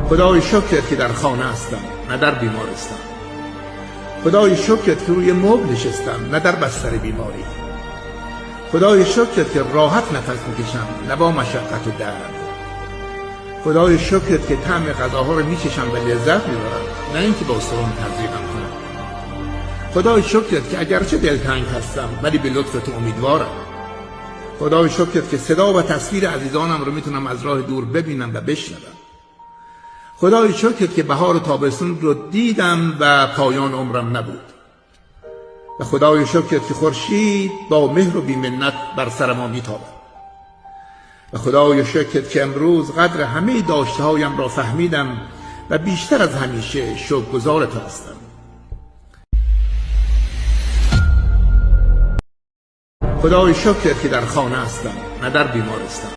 خدای شکرت که در خانه هستم نه در بیمارستان. خدای شکرت که روی مبل نشستم نه در بستر بیماری. خدای شکرت که راحت نفس میکشم نه با مشقت و درد. خدای شکرت که طعم غذاها رو میچشم و لذت میبرم نه اینکه با سرم تزریقم کنم. خدای شکرت که اگرچه دلتنگ هستم ولی به لطفت امیدوارم. خدای شکرت که صدا و تصویر عزیزانم رو میتونم از راه دور ببینم و بشنوم. خدای شکرت که بهار و تابستون رو دیدم و پایان عمرم نبود. و خدای شکرت که خورشید با مهر و بی‌منت بر سر ما میتابد. و خدای شکرت که امروز قدر همه داشته‌هایم را فهمیدم و بیشتر از همیشه شکرگزار تو هستم. خدای شکرت که در خانه هستم نه در بیمارستان.